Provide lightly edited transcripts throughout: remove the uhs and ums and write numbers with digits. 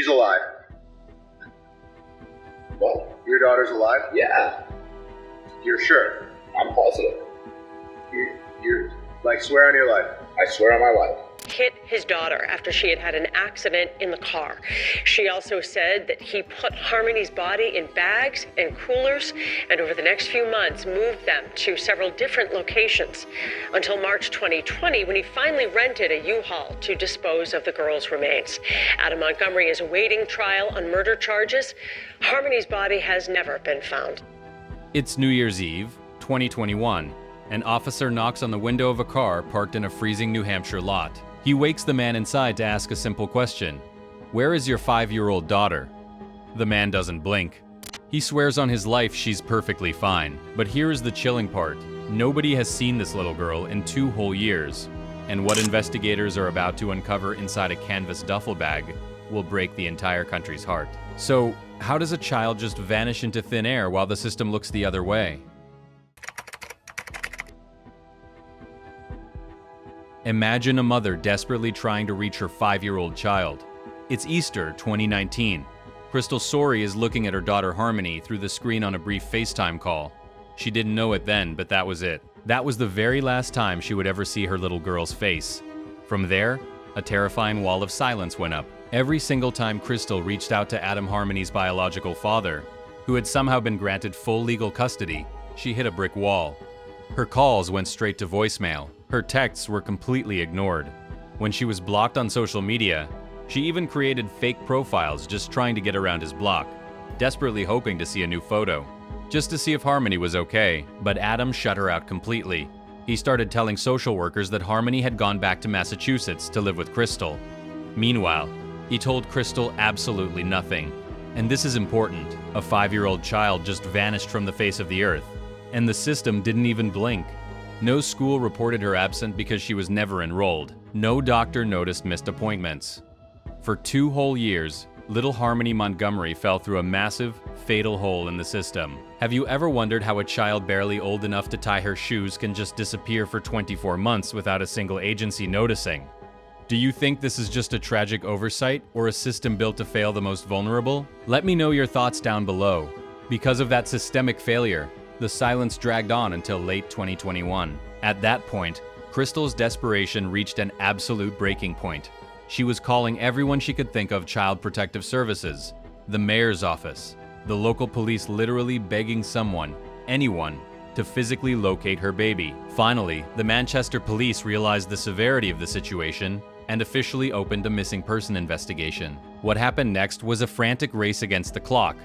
She's alive. What? Your daughter's alive? Yeah, You're sure? I'm positive. You're like, swear on your life. I swear on my life. Hit his daughter after she had had an accident in the car. She also said that he put Harmony's body in bags and coolers and over the next few months moved them to several different locations until March 2020 when he finally rented a U-Haul to dispose of the girl's remains. Adam Montgomery is awaiting trial on murder charges. Harmony's body has never been found. It's New Year's Eve, 2021. An officer knocks on the window of a car parked in a freezing New Hampshire lot. He wakes the man inside to ask a simple question. Where is your 5-year-old daughter? The man doesn't blink. He swears on his life she's perfectly fine. But here is the chilling part. Nobody has seen this little girl in 2 whole years. And what investigators are about to uncover inside a canvas duffel bag will break the entire country's heart. So, how does a child just vanish into thin air while the system looks the other way? Imagine a mother desperately trying to reach her 5-year-old child. It's Easter 2019. Crystal Sorey is looking at her daughter Harmony through the screen on a brief FaceTime call. She didn't know it then, but that was it. That was the very last time she would ever see her little girl's face. From there, a terrifying wall of silence went up. Every single time Crystal reached out to Adam Harmony's biological father, who had somehow been granted full legal custody, she hit a brick wall. Her calls went straight to voicemail. Her texts were completely ignored. When she was blocked on social media, she even created fake profiles just trying to get around his block, desperately hoping to see a new photo, just to see if Harmony was okay. But Adam shut her out completely. He started telling social workers that Harmony had gone back to Massachusetts to live with Crystal. Meanwhile, he told Crystal absolutely nothing. And this is important. A 5-year-old child just vanished from the face of the earth, and the system didn't even blink. No school reported her absent because she was never enrolled. No doctor noticed missed appointments. For 2 whole years, little Harmony Montgomery fell through a massive, fatal hole in the system. Have you ever wondered how a child barely old enough to tie her shoes can just disappear for 24 months without a single agency noticing? Do you think this is just a tragic oversight or a system built to fail the most vulnerable? Let me know your thoughts down below. Because of that systemic failure, the silence dragged on until late 2021. At that point, Crystal's desperation reached an absolute breaking point. She was calling everyone she could think of Child Protective Services, the mayor's office, the local police, literally begging someone, anyone, to physically locate her baby. Finally, the Manchester police realized the severity of the situation and officially opened a missing person investigation. What happened next was a frantic race against the clock.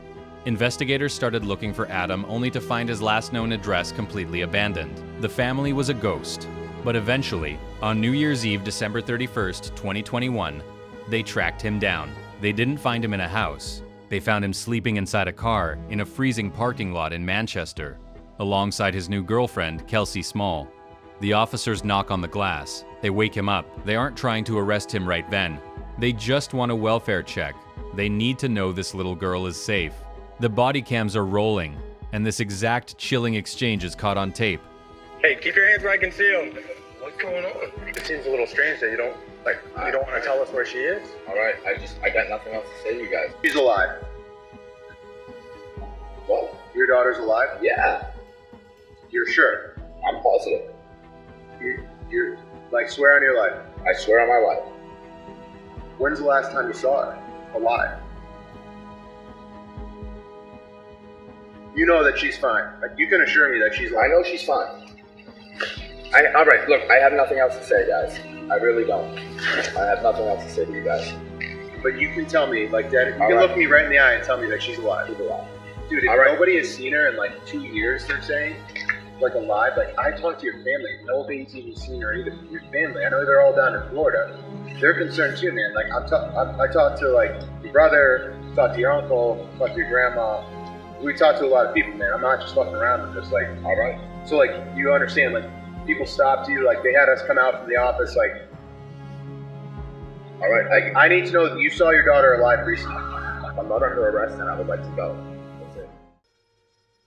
Investigators started looking for Adam only to find his last known address completely abandoned. The family was a ghost. But eventually, on New Year's Eve, December 31st, 2021, they tracked him down. They didn't find him in a house. They found him sleeping inside a car in a freezing parking lot in Manchester, alongside his new girlfriend, Kelsey Small. The officers knock on the glass. They wake him up. They aren't trying to arrest him right then. They just want a welfare check. They need to know this little girl is safe. The body cams are rolling, and this exact chilling exchange is caught on tape. Hey, keep your hands where I can see them. What's going on? It seems a little strange that you don't want to tell us where she is. All right, I got nothing else to say to you guys. She's alive. What? Your daughter's alive? Yeah, You're sure? I'm positive. You're like, swear on your life. I swear on my life. When's the last time you saw her alive? You know that she's fine. Like, you can assure me that she's alive. I know she's fine. All right, look, I have nothing else to say, guys. I really don't. I have nothing else to say to you guys. But you can tell me, like, Dad, you All can right. look me right in the eye and tell me that she's alive. She's alive. Dude, if All right. nobody has seen her in like 2 years, they're saying, like, alive, like, I talked to your family. Nobody's even seen her either. Your family, I know they're all down in Florida. They're concerned too, man. Like, I talked to, like, your brother, talked to your uncle, talked to your grandma. We talked to a lot of people, man. I'm not just fucking around. I'm just like, all right. So, like, you understand, like, people stopped you. Like, they had us come out from the office, like, all right. Like, I need to know that you saw your daughter alive recently. I'm not under arrest and I would like to go. That's it.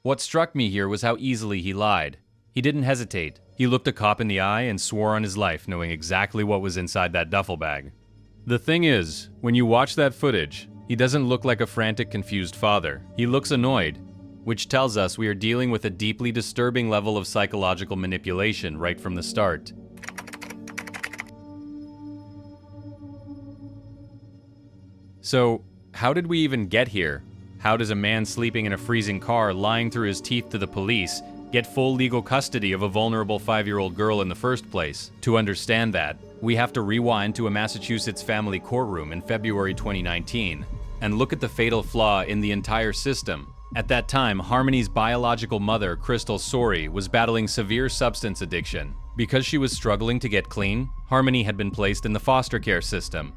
What struck me here was how easily he lied. He didn't hesitate. He looked a cop in the eye and swore on his life, knowing exactly what was inside that duffel bag. The thing is, when you watch that footage, He doesn't look like a frantic, confused father. He looks annoyed, which tells us we are dealing with a deeply disturbing level of psychological manipulation right from the start. So, how did we even get here? How does a man sleeping in a freezing car, lying through his teeth to the police, get full legal custody of a vulnerable 5-year-old girl in the first place? To understand that, we have to rewind to a Massachusetts family courtroom in February 2019 and look at the fatal flaw in the entire system. At that time, Harmony's biological mother, Crystal Sorey, was battling severe substance addiction. Because she was struggling to get clean, Harmony had been placed in the foster care system.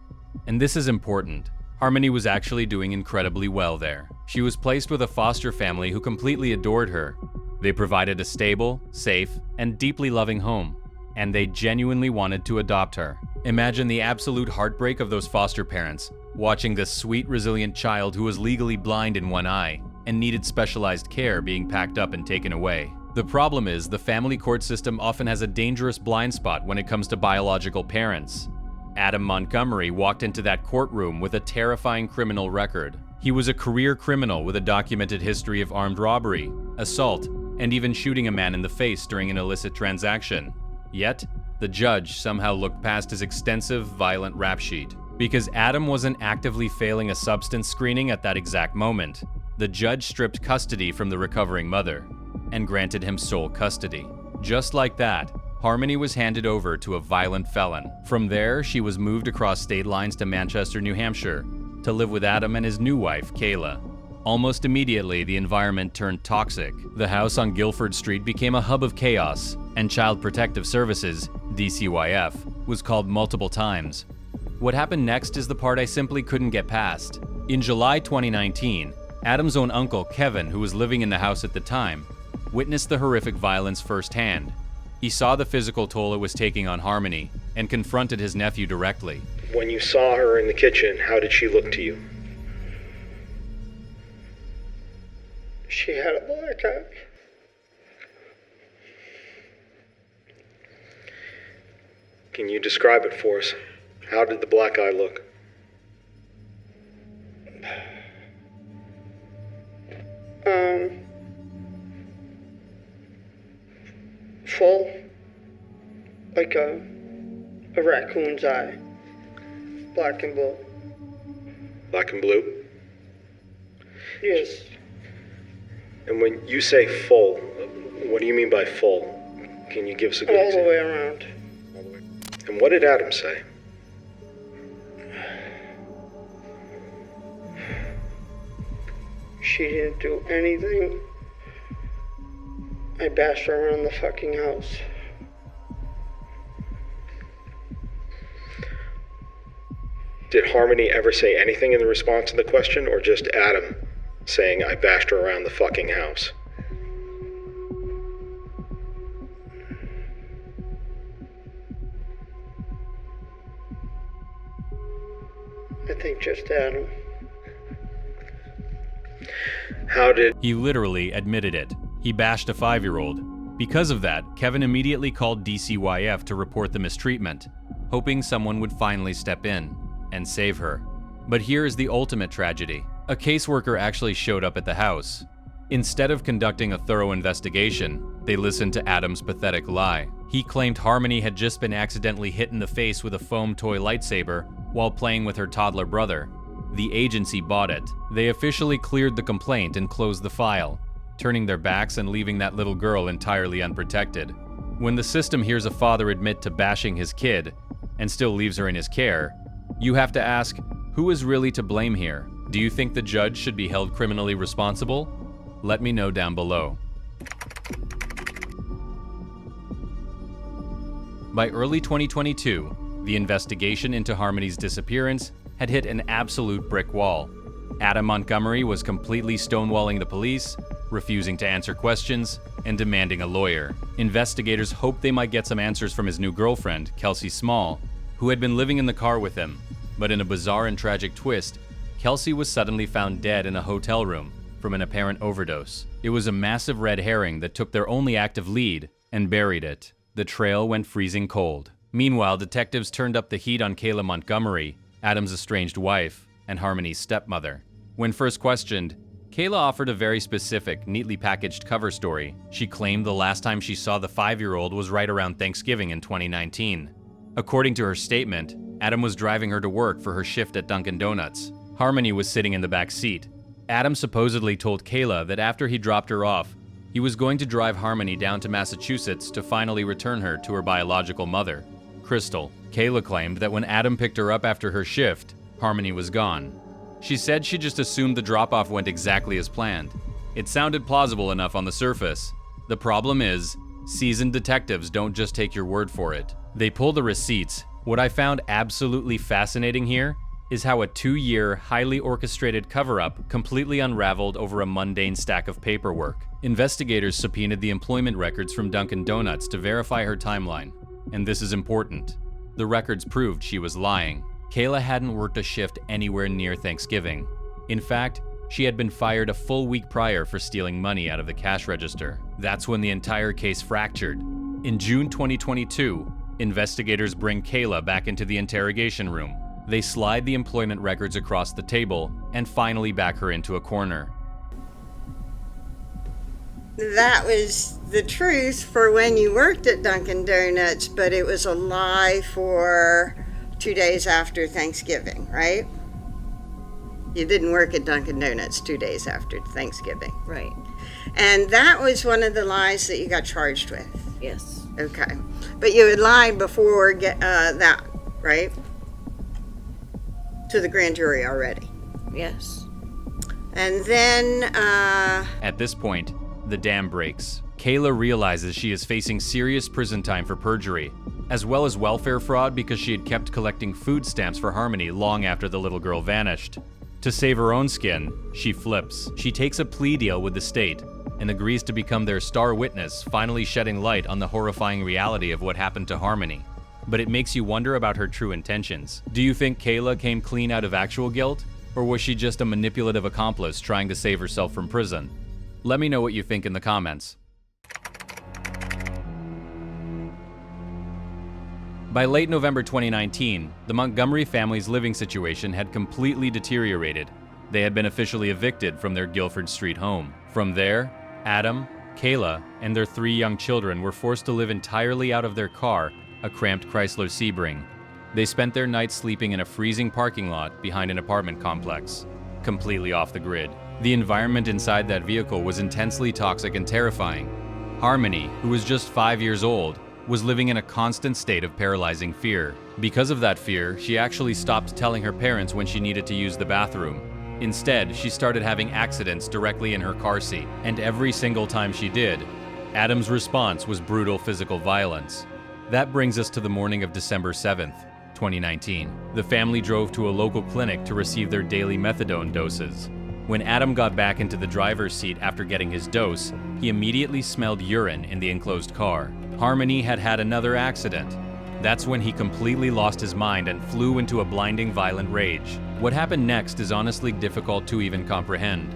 And this is important. Harmony was actually doing incredibly well there. She was placed with a foster family who completely adored her. They provided a stable, safe, and deeply loving home, and they genuinely wanted to adopt her. Imagine the absolute heartbreak of those foster parents, watching this sweet, resilient child who was legally blind in one eye and needed specialized care being packed up and taken away. The problem is, the family court system often has a dangerous blind spot when it comes to biological parents. Adam Montgomery walked into that courtroom with a terrifying criminal record. He was a career criminal with a documented history of armed robbery, assault, and even shooting a man in the face during an illicit transaction. Yet, the judge somehow looked past his extensive, violent rap sheet. Because Adam wasn't actively failing a substance screening at that exact moment, the judge stripped custody from the recovering mother and granted him sole custody. Just like that, Harmony was handed over to a violent felon. From there, she was moved across state lines to Manchester, New Hampshire, to live with Adam and his new wife, Kayla. Almost immediately, the environment turned toxic. The house on Guilford Street became a hub of chaos, and Child Protective Services, DCYF, was called multiple times. What happened next is the part I simply couldn't get past. In July 2019, Adam's own uncle, Kevin, who was living in the house at the time, witnessed the horrific violence firsthand. He saw the physical toll it was taking on Harmony and confronted his nephew directly. When you saw her in the kitchen, how did she look to you? She had a black eye. Can you describe it for us? How did the black eye look? Full, like a raccoon's eye, black and blue. Black and blue? Yes. And when you say full, what do you mean by full? Can you give us a good All the example? way around. And what did Adam say? She didn't do anything. I bashed her around the fucking house. Did Harmony ever say anything in the response to the question, or just Adam saying, I bashed her around the fucking house? I think just Adam. How did... He literally admitted it. He bashed a 5-year-old. Because of that, Kevin immediately called DCYF to report the mistreatment, hoping someone would finally step in and save her. But here is the ultimate tragedy. A caseworker actually showed up at the house. Instead of conducting a thorough investigation, they listened to Adam's pathetic lie. He claimed Harmony had just been accidentally hit in the face with a foam toy lightsaber while playing with her toddler brother. The agency bought it. They officially cleared the complaint and closed the file, turning their backs and leaving that little girl entirely unprotected. When the system hears a father admit to bashing his kid and still leaves her in his care, you have to ask, who is really to blame here? Do you think the judge should be held criminally responsible? Let me know down below. By early 2022, the investigation into Harmony's disappearance had hit an absolute brick wall. Adam Montgomery was completely stonewalling the police, refusing to answer questions, and demanding a lawyer. Investigators hoped they might get some answers from his new girlfriend, Kelsey Small, who had been living in the car with him. But in a bizarre and tragic twist, Kelsey was suddenly found dead in a hotel room from an apparent overdose. It was a massive red herring that took their only active lead and buried it. The trail went freezing cold. Meanwhile, detectives turned up the heat on Kayla Montgomery, Adam's estranged wife. and Harmony's stepmother. When first questioned, Kayla offered a very specific, neatly packaged cover story. She claimed the last time she saw the 5-year-old was right around Thanksgiving in 2019. According to her statement, Adam was driving her to work for her shift at Dunkin' Donuts. Harmony was sitting in the back seat. Adam supposedly told Kayla that after he dropped her off, he was going to drive Harmony down to Massachusetts to finally return her to her biological mother, Crystal. Kayla claimed that when Adam picked her up after her shift, Harmony was gone. She said she just assumed the drop-off went exactly as planned. It sounded plausible enough on the surface. The problem is, seasoned detectives don't just take your word for it. They pull the receipts. What I found absolutely fascinating here is how a 2-year, highly orchestrated cover-up completely unraveled over a mundane stack of paperwork. Investigators subpoenaed the employment records from Dunkin' Donuts to verify her timeline. And this is important. The records proved she was lying. Kayla hadn't worked a shift anywhere near Thanksgiving. In fact, she had been fired a full week prior for stealing money out of the cash register. That's when the entire case fractured. In June 2022, investigators bring Kayla back into the interrogation room. They slide the employment records across the table and finally back her into a corner. That was the truth for when you worked at Dunkin' Donuts, but it was a lie for 2 days after Thanksgiving, right? You didn't work at Dunkin' Donuts 2 days after Thanksgiving. Right. And that was one of the lies that you got charged with. Yes. Okay. But you had lied before that, right? To the grand jury already. Yes. And then, At this point, the dam breaks. Kayla realizes she is facing serious prison time for perjury, as well as welfare fraud because she had kept collecting food stamps for Harmony long after the little girl vanished. To save her own skin, she flips. She takes a plea deal with the state and agrees to become their star witness, finally shedding light on the horrifying reality of what happened to Harmony. But it makes you wonder about her true intentions. Do you think Kayla came clean out of actual guilt, or was she just a manipulative accomplice trying to save herself from prison? Let me know what you think in the comments. By late November 2019, the Montgomery family's living situation had completely deteriorated. They had been officially evicted from their Guilford Street home. From there, Adam, Kayla, and their 3 young children were forced to live entirely out of their car, a cramped Chrysler Sebring. They spent their nights sleeping in a freezing parking lot behind an apartment complex, completely off the grid. The environment inside that vehicle was intensely toxic and terrifying. Harmony, who was just 5 years old, was living in a constant state of paralyzing fear. Because of that fear, she actually stopped telling her parents when she needed to use the bathroom. Instead, she started having accidents directly in her car seat, and every single time she did, Adam's response was brutal physical violence. That brings us to the morning of December 7th, 2019. The family drove to a local clinic to receive their daily methadone doses. When Adam got back into the driver's seat after getting his dose, he immediately smelled urine in the enclosed car. Harmony had had another accident. That's when he completely lost his mind and flew into a blinding violent rage. What happened next is honestly difficult to even comprehend.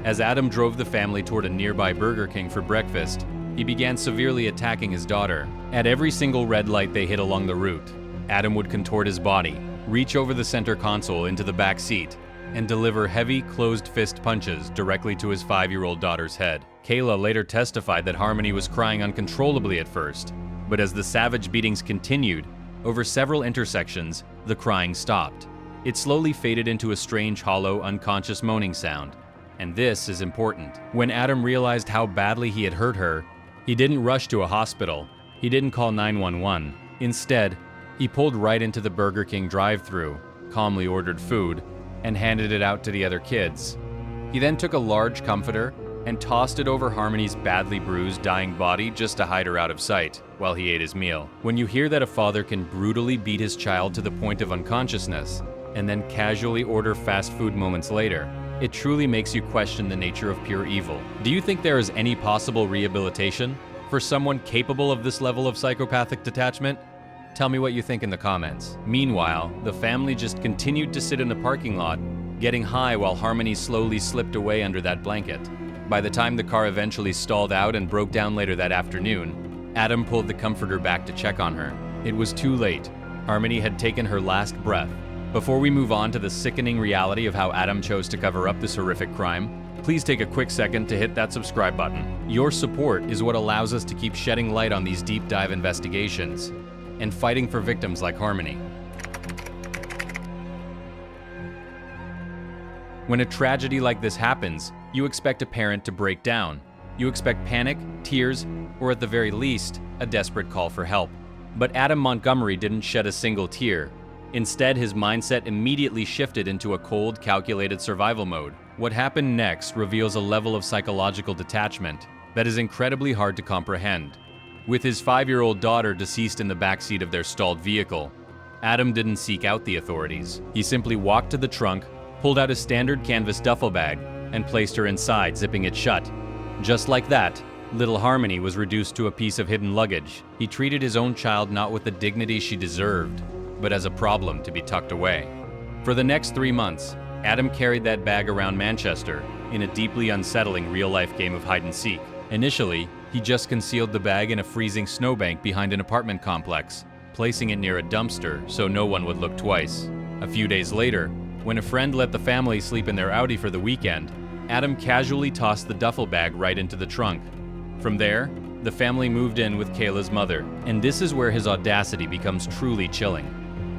As Adam drove the family toward a nearby Burger King for breakfast, he began severely attacking his daughter. At every single red light they hit along the route, Adam would contort his body, reach over the center console into the back seat, and deliver heavy, closed-fist punches directly to his 5-year-old daughter's head. Kayla later testified that Harmony was crying uncontrollably at first, but as the savage beatings continued, over several intersections, the crying stopped. It slowly faded into a strange, hollow, unconscious moaning sound. And this is important. When Adam realized how badly he had hurt her, he didn't rush to a hospital. He didn't call 911. Instead, he pulled right into the Burger King drive-thru, calmly ordered food, and handed it out to the other kids. He then took a large comforter and tossed it over Harmony's badly bruised, dying body just to hide her out of sight while he ate his meal. When you hear that a father can brutally beat his child to the point of unconsciousness and then casually order fast food moments later, it truly makes you question the nature of pure evil. Do you think there is any possible rehabilitation for someone capable of this level of psychopathic detachment? Tell me what you think in the comments. Meanwhile, the family just continued to sit in the parking lot, getting high while Harmony slowly slipped away under that blanket. By the time the car eventually stalled out and broke down later that afternoon, Adam pulled the comforter back to check on her. It was too late. Harmony had taken her last breath, Before we move on to the sickening reality of how Adam chose to cover up this horrific crime, please take a quick second to hit that subscribe button. Your support is what allows us to keep shedding light on these deep dive investigations and fighting for victims like Harmony. When a tragedy like this happens, you expect a parent to break down. You expect panic, tears, or at the very least, a desperate call for help. But Adam Montgomery didn't shed a single tear. Instead, his mindset immediately shifted into a cold, calculated survival mode. What happened next reveals a level of psychological detachment that is incredibly hard to comprehend. With his 5-year-old daughter deceased in the backseat of their stalled vehicle, Adam didn't seek out the authorities. He simply walked to the trunk, pulled out a standard canvas duffel bag, and placed her inside, zipping it shut. Just like that, little Harmony was reduced to a piece of hidden luggage. He treated his own child not with the dignity she deserved, but as a problem to be tucked away. For the next 3 months, Adam carried that bag around Manchester in a deeply unsettling real-life game of hide-and-seek. Initially, he just concealed the bag in a freezing snowbank behind an apartment complex, placing it near a dumpster so no one would look twice. A few days later, when a friend let the family sleep in their Audi for the weekend, Adam casually tossed the duffel bag right into the trunk. From there, the family moved in with Kayla's mother, and this is where his audacity becomes truly chilling.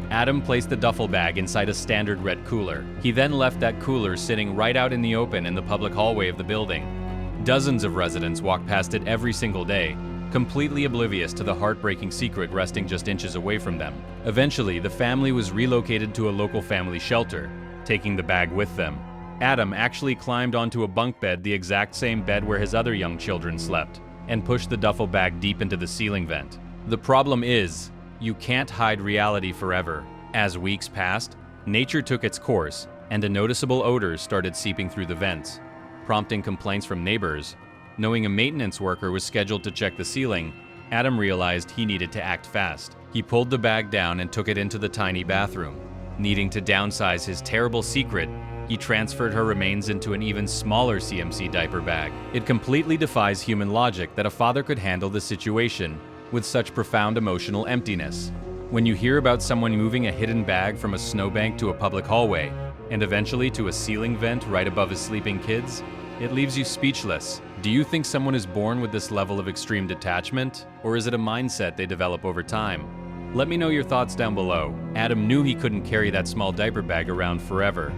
Adam placed the duffel bag inside a standard red cooler. He then left that cooler sitting right out in the open in the public hallway of the building. Dozens of residents walk past it every single day, completely oblivious to the heartbreaking secret resting just inches away from them. Eventually, the family was relocated to a local family shelter, taking the bag with them. Adam actually climbed onto a bunk bed, the exact same bed where his other young children slept, and pushed the duffel bag deep into the ceiling vent. The problem is, you can't hide reality forever. As weeks passed, nature took its course, and a noticeable odor started seeping through the vents, prompting complaints from neighbors. Knowing a maintenance worker was scheduled to check the ceiling, Adam realized he needed to act fast. He pulled the bag down and took it into the tiny bathroom. Needing to downsize his terrible secret, he transferred her remains into an even smaller CMC diaper bag. It completely defies human logic that a father could handle the situation with such profound emotional emptiness. When you hear about someone moving a hidden bag from a snowbank to a public hallway, and eventually to a ceiling vent right above his sleeping kids, it leaves you speechless. Do you think someone is born with this level of extreme detachment, or is it a mindset they develop over time? Let me know your thoughts down below. Adam knew he couldn't carry that small diaper bag around forever.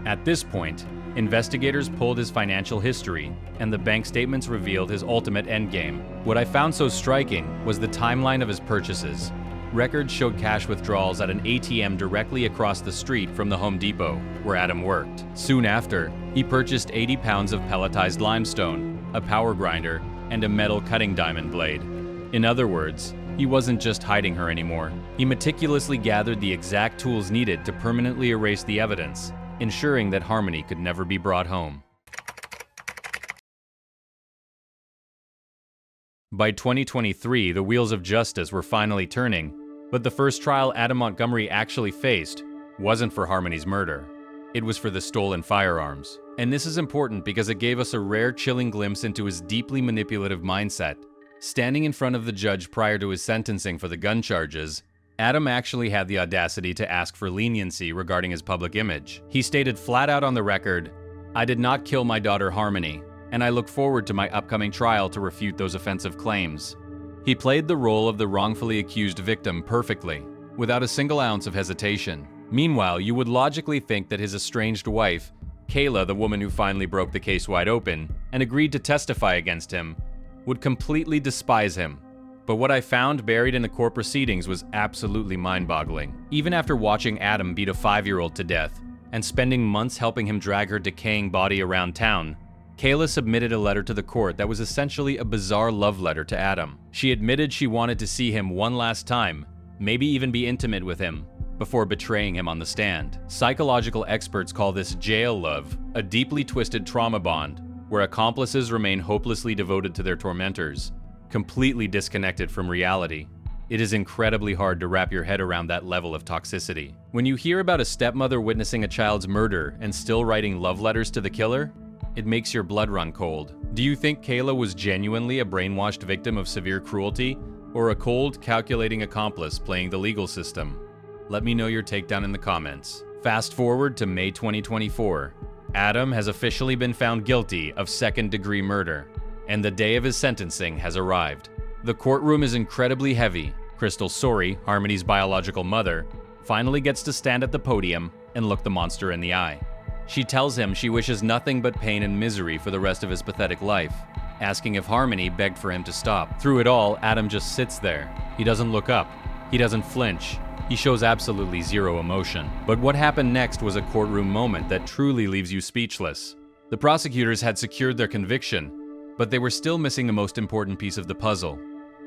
At this point, investigators pulled his financial history, and the bank statements revealed his ultimate endgame. What I found so striking was the timeline of his purchases. Records showed cash withdrawals at an ATM directly across the street from the Home Depot, where Adam worked. Soon after, he purchased 80 pounds of pelletized limestone, a power grinder, and a metal cutting diamond blade. In other words, he wasn't just hiding her anymore. He meticulously gathered the exact tools needed to permanently erase the evidence, ensuring that Harmony could never be brought home. By 2023, the wheels of justice were finally turning, but the first trial Adam Montgomery actually faced wasn't for Harmony's murder. It was for the stolen firearms. And this is important because it gave us a rare, chilling glimpse into his deeply manipulative mindset. Standing in front of the judge prior to his sentencing for the gun charges, Adam actually had the audacity to ask for leniency regarding his public image. He stated flat out on the record, "I did not kill my daughter Harmony, and I look forward to my upcoming trial to refute those offensive claims." He played the role of the wrongfully accused victim perfectly, without a single ounce of hesitation. Meanwhile, you would logically think that his estranged wife, Kayla, the woman who finally broke the case wide open and agreed to testify against him, would completely despise him. But what I found buried in the court proceedings was absolutely mind-boggling. Even after watching Adam beat a 5-year-old to death and spending months helping him drag her decaying body around town, Kayla submitted a letter to the court that was essentially a bizarre love letter to Adam. She admitted she wanted to see him one last time, maybe even be intimate with him, before betraying him on the stand. Psychological experts call this jail love, a deeply twisted trauma bond, where accomplices remain hopelessly devoted to their tormentors, completely disconnected from reality. It is incredibly hard to wrap your head around that level of toxicity. When you hear about a stepmother witnessing a child's murder and still writing love letters to the killer, it makes your blood run cold. Do you think Kayla was genuinely a brainwashed victim of severe cruelty, or a cold, calculating accomplice playing the legal system? Let me know your take down in the comments. Fast forward to May 2024. Adam has officially been found guilty of second-degree murder, and the day of his sentencing has arrived. The courtroom is incredibly heavy. Crystal Sorey, Harmony's biological mother, finally gets to stand at the podium and look the monster in the eye. She tells him she wishes nothing but pain and misery for the rest of his pathetic life, asking if Harmony begged for him to stop. Through it all, Adam just sits there. He doesn't look up. He doesn't flinch. He shows absolutely zero emotion. But what happened next was a courtroom moment that truly leaves you speechless. The prosecutors had secured their conviction, but they were still missing the most important piece of the puzzle: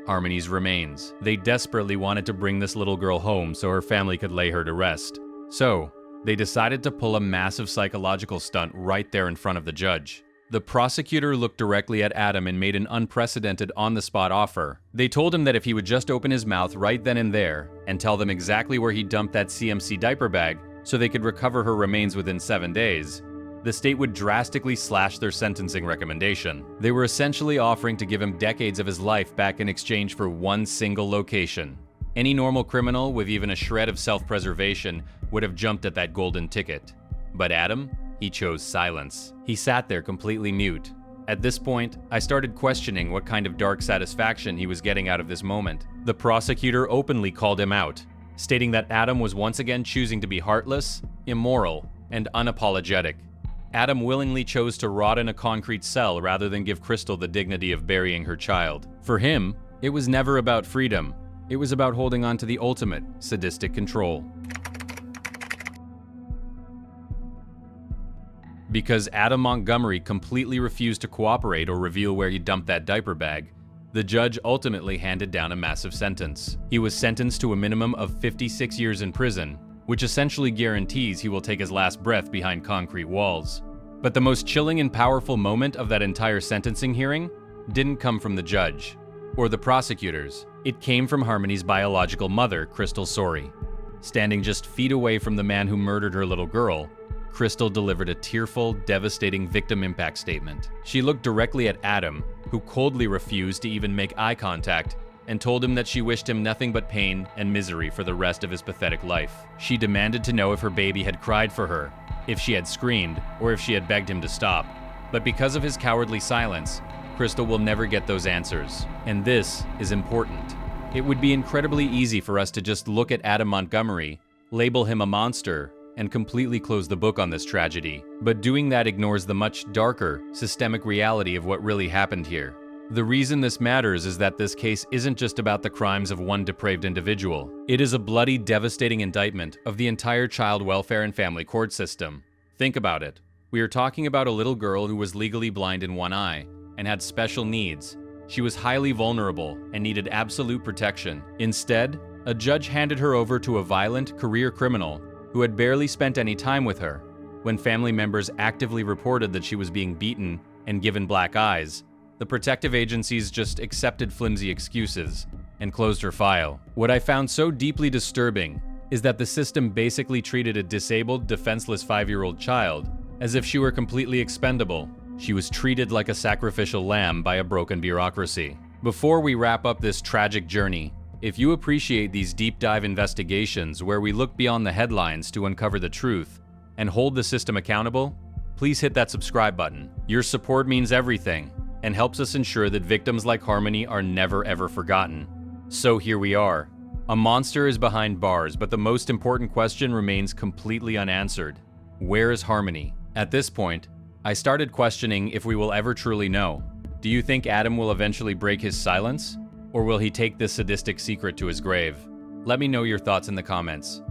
Harmony's remains. They desperately wanted to bring this little girl home so her family could lay her to rest. So, they decided to pull a massive psychological stunt right there in front of the judge. The prosecutor looked directly at Adam and made an unprecedented on-the-spot offer. They told him that if he would just open his mouth right then and there and tell them exactly where he dumped that CMC diaper bag so they could recover her remains within 7 days, the state would drastically slash their sentencing recommendation. They were essentially offering to give him decades of his life back in exchange for one single location. Any normal criminal with even a shred of self-preservation would have jumped at that golden ticket. But Adam? He chose silence. He sat there completely mute. At this point, I started questioning what kind of dark satisfaction he was getting out of this moment. The prosecutor openly called him out, stating that Adam was once again choosing to be heartless, immoral, and unapologetic. Adam willingly chose to rot in a concrete cell rather than give Crystal the dignity of burying her child. For him, it was never about freedom. It was about holding on to the ultimate sadistic control. Because Adam Montgomery completely refused to cooperate or reveal where he dumped that diaper bag, the judge ultimately handed down a massive sentence. He was sentenced to a minimum of 56 years in prison, which essentially guarantees he will take his last breath behind concrete walls. But the most chilling and powerful moment of that entire sentencing hearing didn't come from the judge or the prosecutors. It came from Harmony's biological mother, Crystal Sorey. Standing just feet away from the man who murdered her little girl, Crystal delivered a tearful, devastating victim impact statement. She looked directly at Adam, who coldly refused to even make eye contact, and told him that she wished him nothing but pain and misery for the rest of his pathetic life. She demanded to know if her baby had cried for her, if she had screamed, or if she had begged him to stop. But because of his cowardly silence, Crystal will never get those answers. And this is important. It would be incredibly easy for us to just look at Adam Montgomery, label him a monster, and completely close the book on this tragedy. But doing that ignores the much darker, systemic reality of what really happened here. The reason this matters is that this case isn't just about the crimes of one depraved individual. It is a bloody, devastating indictment of the entire child welfare and family court system. Think about it. We are talking about a little girl who was legally blind in one eye and had special needs. She was highly vulnerable and needed absolute protection. Instead, a judge handed her over to a violent career criminal who had barely spent any time with her. When family members actively reported that she was being beaten and given black eyes, the protective agencies just accepted flimsy excuses and closed her file. What I found so deeply disturbing is that the system basically treated a disabled, defenseless 5-year-old child as if she were completely expendable. She was treated like a sacrificial lamb by a broken bureaucracy. Before we wrap up this tragic journey, if you appreciate these deep dive investigations where we look beyond the headlines to uncover the truth and hold the system accountable, please hit that subscribe button. Your support means everything and helps us ensure that victims like Harmony are never ever forgotten. So here we are. A monster is behind bars, but the most important question remains completely unanswered. Where is Harmony? At this point, I started questioning if we will ever truly know. Do you think Adam will eventually break his silence? Or will he take this sadistic secret to his grave? Let me know your thoughts in the comments.